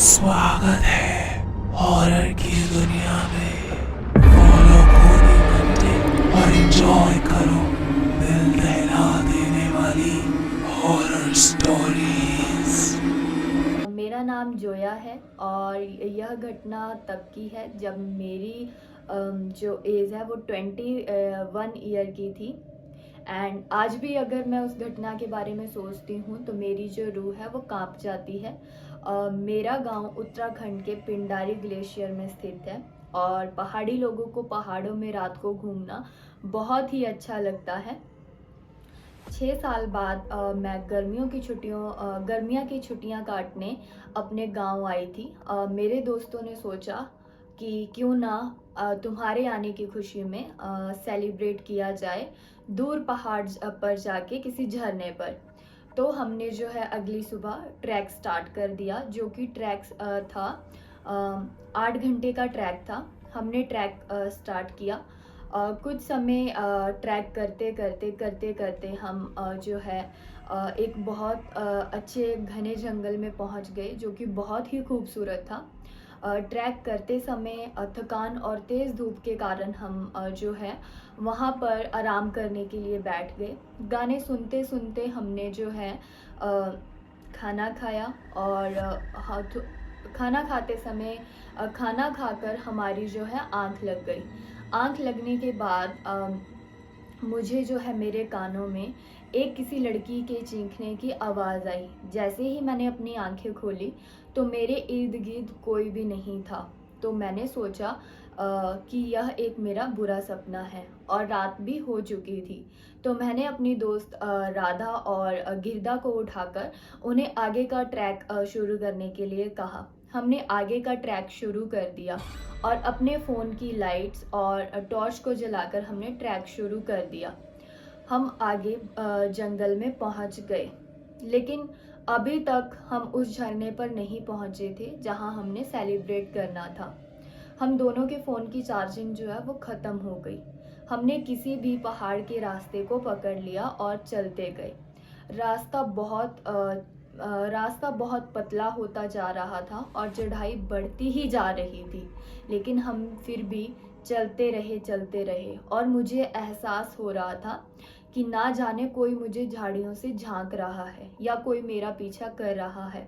स्वागत है हॉरर की दुनिया में। फॉलो कोनी बनते और एंजॉय करो दिल दहला देने वाली हॉरर स्टोरीज। मेरा नाम जोया है और यह घटना तब की है जब मेरी जो एज है वो 21 ईयर की थी। एंड आज भी अगर मैं उस घटना के बारे में सोचती हूँ तो मेरी जो रूह है वो कांप जाती है। मेरा गांव उत्तराखंड के पिंडारी ग्लेशियर में स्थित है और पहाड़ी लोगों को पहाड़ों में रात को घूमना बहुत ही अच्छा लगता है। 6 साल बाद मैं गर्मियाँ की छुट्टियाँ काटने अपने गांव आई थी। मेरे दोस्तों ने सोचा कि क्यों ना तुम्हारे आने की खुशी में सेलिब्रेट किया जाए दूर पहाड़ पर जाके किसी झरने पर। तो हमने जो है अगली सुबह ट्रैक स्टार्ट कर दिया, जो कि ट्रैक था 8 घंटे का ट्रैक था। हमने ट्रैक स्टार्ट किया। कुछ समय ट्रैक करते करते हम जो है एक बहुत अच्छे घने जंगल में पहुंच गए, जो कि बहुत ही खूबसूरत था। ट्रैक करते समय थकान और तेज़ धूप के कारण हम जो है वहाँ पर आराम करने के लिए बैठ गए। गाने सुनते सुनते हमने जो है खाना खाया और खाना खाते समय खाना खाकर हमारी जो है आँख लग गई। आँख लगने के बाद मुझे जो है मेरे कानों में एक किसी लड़की के चीखने की आवाज़ आई। जैसे ही मैंने अपनी आंखें खोली तो मेरे इर्द गिर्द कोई भी नहीं था। तो मैंने सोचा कि यह एक मेरा बुरा सपना है और रात भी हो चुकी थी। तो मैंने अपनी दोस्त राधा और गिरदा को उठाकर उन्हें आगे का ट्रैक शुरू करने के लिए कहा। हमने आगे का ट्रैक शुरू कर दिया और अपने फ़ोन की लाइट्स और टॉर्च को जलाकर हमने ट्रैक शुरू कर दिया। हम आगे जंगल में पहुंच गए, लेकिन अभी तक हम उस झरने पर नहीं पहुंचे थे जहां हमने सेलिब्रेट करना था। हम दोनों के फ़ोन की चार्जिंग जो है वो ख़त्म हो गई। हमने किसी भी पहाड़ के रास्ते को पकड़ लिया और चलते गए। रास्ता बहुत रास्ता बहुत पतला होता जा रहा था और चढ़ाई बढ़ती ही जा रही थी, लेकिन हम फिर भी चलते रहे और मुझे एहसास हो रहा था कि ना जाने कोई मुझे झाड़ियों से झांक रहा है या कोई मेरा पीछा कर रहा है।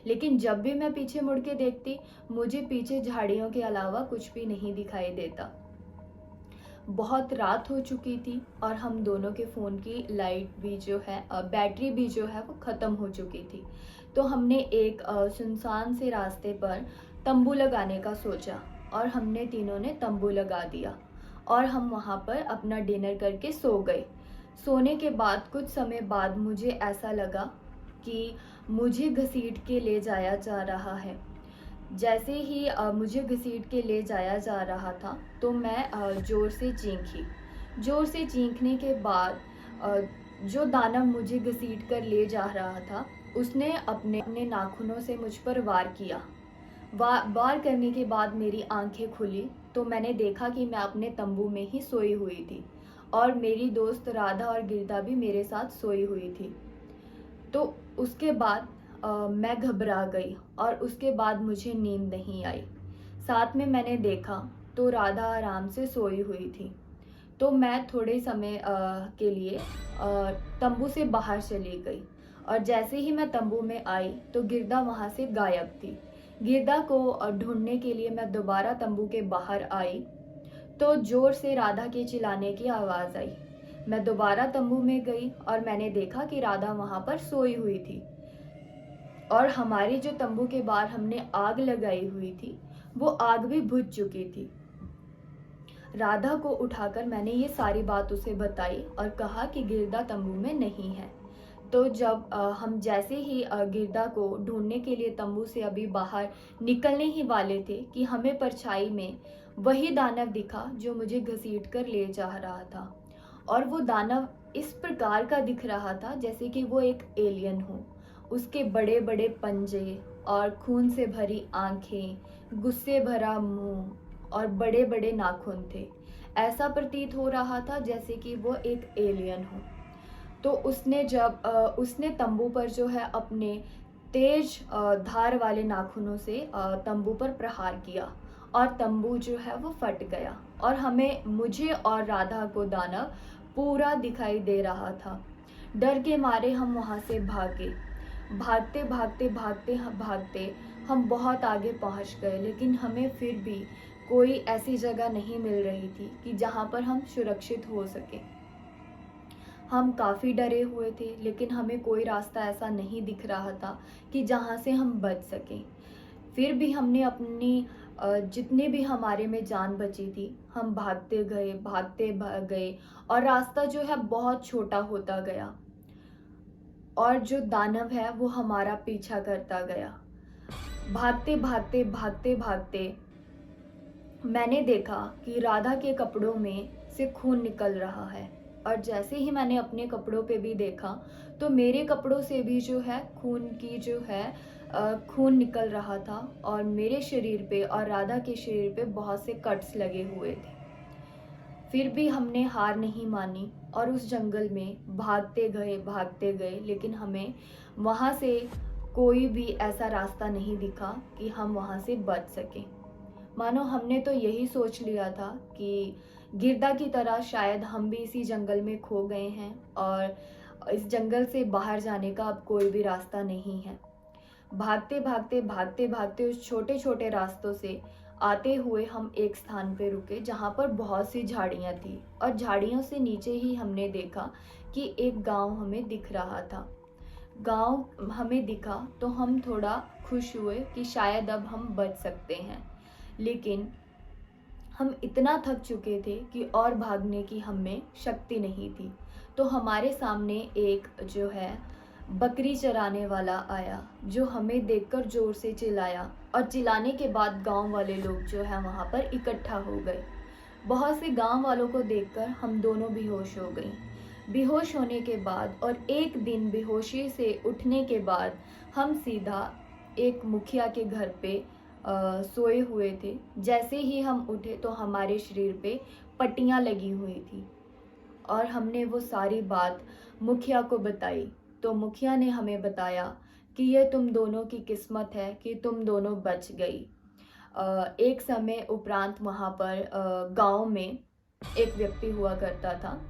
लेकिन जब भी मैं पीछे मुड़ के देखती, मुझे पीछे झाड़ियों के अलावा कुछ भी नहीं दिखाई देता। बहुत रात हो चुकी थी और हम दोनों के फ़ोन की लाइट भी जो है बैटरी भी जो है वो ख़त्म हो चुकी थी। तो हमने एक सुनसान से रास्ते पर तंबू लगाने का सोचा और हमने तीनों ने तंबू लगा दिया और हम वहाँ पर अपना डिनर करके सो गए। सोने के बाद कुछ समय बाद मुझे ऐसा लगा कि मुझे घसीट के ले जाया जा रहा है। जैसे ही मुझे घसीट के ले जाया जा रहा था तो मैं ज़ोर से चीखी। ज़ोर से चीखने के बाद जो दानव मुझे घसीट कर ले जा रहा था उसने अपने अपने नाखूनों से मुझ पर वार किया। वार करने के बाद मेरी आंखें खुली तो मैंने देखा कि मैं अपने तंबू में ही सोई हुई थी और मेरी दोस्त राधा और गिरदा भी मेरे साथ सोई हुई थी। तो उसके बाद मैं घबरा गई और उसके बाद मुझे नींद नहीं आई। साथ में मैंने देखा तो राधा आराम से सोई हुई थी। तो मैं थोड़े समय के लिए तंबू से बाहर चली गई और जैसे ही मैं तंबू में आई तो गिरदा वहाँ से गायब थी। गिरदा को ढूंढने के लिए मैं दोबारा तंबू के बाहर आई तो ज़ोर से राधा के चिल्लाने की आवाज़ आई। मैं दोबारा तंबू में गई और मैंने देखा कि राधा वहाँ पर सोई हुई थी और हमारी जो तंबू के बाहर हमने आग लगाई हुई थी वो आग भी बुझ चुकी थी। राधा को उठाकर मैंने ये सारी बात उसे बताई और कहा कि गिरदा तंबू में नहीं है। तो जब हम जैसे ही गिरदा को ढूंढने के लिए तंबू से अभी बाहर निकलने ही वाले थे कि हमें परछाई में वही दानव दिखा जो मुझे घसीट कर ले जा रहा था। और वो दानव इस प्रकार का दिख रहा था जैसे कि वो एक एलियन हो। उसके बड़े बड़े पंजे और खून से भरी आंखें, गुस्से भरा मुंह और बड़े बड़े नाखून थे। ऐसा प्रतीत हो रहा था जैसे कि वो एक एलियन हो। तो उसने तंबू पर जो है अपने तेज धार वाले नाखूनों से तंबू पर प्रहार किया और तंबू जो है वो फट गया और मुझे और राधा को दानव पूरा दिखाई दे रहा था। डर के मारे हम वहाँ से भागे। भागते भागते भागते भागते हम बहुत आगे पहुँच गए, लेकिन हमें फिर भी कोई ऐसी जगह नहीं मिल रही थी कि जहाँ पर हम सुरक्षित हो सके। हम काफ़ी डरे हुए थे, लेकिन हमें कोई रास्ता ऐसा नहीं दिख रहा था कि जहाँ से हम बच सकें। फिर भी हमने अपनी जितने भी हमारे में जान बची थी, हम भागते गए और रास्ता जो है बहुत छोटा होता गया और जो दानव है वो हमारा पीछा करता गया। भागते भागते भागते भागते मैंने देखा कि राधा के कपड़ों में से खून निकल रहा है और जैसे ही मैंने अपने कपड़ों पे भी देखा तो मेरे कपड़ों से भी जो है खून निकल रहा था और मेरे शरीर पे और राधा के शरीर पे बहुत से कट्स लगे हुए थे। फिर भी हमने हार नहीं मानी और उस जंगल में भागते गए, लेकिन हमें वहाँ से कोई भी ऐसा रास्ता नहीं दिखा कि हम वहाँ से बच सकें। मानो हमने तो यही सोच लिया था कि गिरदा की तरह शायद हम भी इसी जंगल में खो गए हैं और इस जंगल से बाहर जाने का अब कोई भी रास्ता नहीं है। भागते भागते उस छोटे छोटे रास्तों से आते हुए हम एक स्थान पे रुके जहाँ पर बहुत सी झाड़ियाँ थी और झाड़ियों से नीचे ही हमने देखा कि एक गांव हमें दिख रहा था। गांव हमें दिखा तो हम थोड़ा खुश हुए कि शायद अब हम बच सकते हैं, लेकिन हम इतना थक चुके थे कि और भागने की हमें शक्ति नहीं थी। तो हमारे सामने एक जो है बकरी चराने वाला आया, जो हमें देखकर जोर से चिल्लाया और चिल्लाने के बाद गांव वाले लोग जो है वहाँ पर इकट्ठा हो गए। बहुत से गांव वालों को देखकर हम दोनों बेहोश हो गई। बेहोश होने के बाद और एक दिन बेहोशी से उठने के बाद हम सीधा एक मुखिया के घर पे सोए हुए थे। जैसे ही हम उठे तो हमारे शरीर पे पट्टियाँ लगी हुई थी और हमने वो सारी बात मुखिया को बताई। तो मुखिया ने हमें बताया कि ये तुम दोनों की किस्मत है कि तुम दोनों बच गई। एक समय उपरांत वहाँ पर गांव में एक व्यक्ति हुआ करता था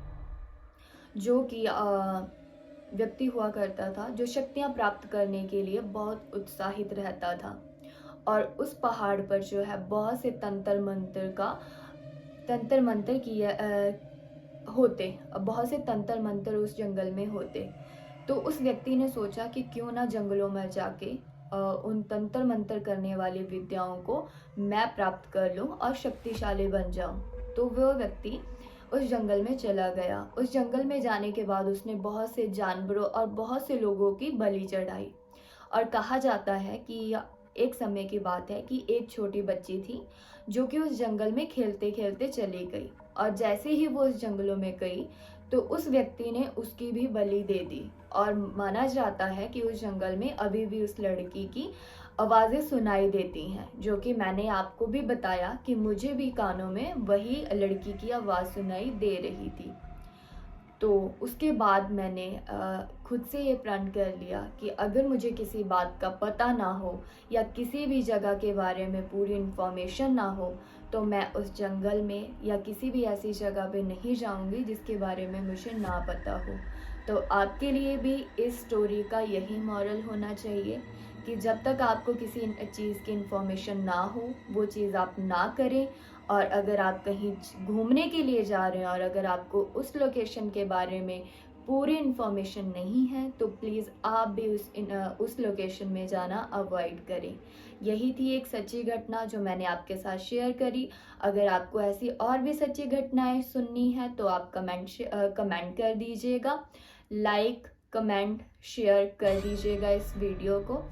जो शक्तियाँ प्राप्त करने के लिए बहुत उत्साहित रहता था और उस पहाड़ पर जो है बहुत से तंत्र मंत्र उस जंगल में होते। तो उस व्यक्ति ने सोचा कि क्यों ना जंगलों में जाके उन तंत्र मंत्र करने वाली विद्याओं को मैं प्राप्त कर लूं और शक्तिशाली बन जाऊं। तो वो व्यक्ति उस जंगल में चला गया। उस जंगल में जाने के बाद उसने बहुत से जानवरों और बहुत से लोगों की बलि चढ़ाई और कहा जाता है कि एक समय की बात है कि एक छोटी बच्ची थी जो कि उस जंगल में खेलते खेलते चली गई और जैसे ही वो उस जंगलों में गई तो उस व्यक्ति ने उसकी भी बलि दे दी और माना जाता है कि उस जंगल में अभी भी उस लड़की की आवाज़ें सुनाई देती हैं, जो कि मैंने आपको भी बताया कि मुझे भी कानों में वही लड़की की आवाज़ सुनाई दे रही थी। तो उसके बाद मैंने खुद से ये प्रण कर लिया कि अगर मुझे किसी बात का पता ना हो या किसी भी जगह के बारे में पूरी इन्फॉर्मेशन ना हो तो मैं उस जंगल में या किसी भी ऐसी जगह पे नहीं जाऊंगी जिसके बारे में मुझे ना पता हो। तो आपके लिए भी इस स्टोरी का यही मॉरल होना चाहिए कि जब तक आपको किसी चीज़ की इन्फॉर्मेशन ना हो वो चीज़ आप ना करें। और अगर आप कहीं घूमने के लिए जा रहे हैं और अगर आपको उस लोकेशन के बारे में पूरी इन्फॉर्मेशन नहीं है तो प्लीज़ आप भी उस लोकेशन में जाना अवॉइड करें। यही थी एक सच्ची घटना जो मैंने आपके साथ शेयर करी। अगर आपको ऐसी और भी सच्ची घटनाएं सुननी है तो आप कमेंट कर दीजिएगा, लाइक कमेंट शेयर कर दीजिएगा इस वीडियो को।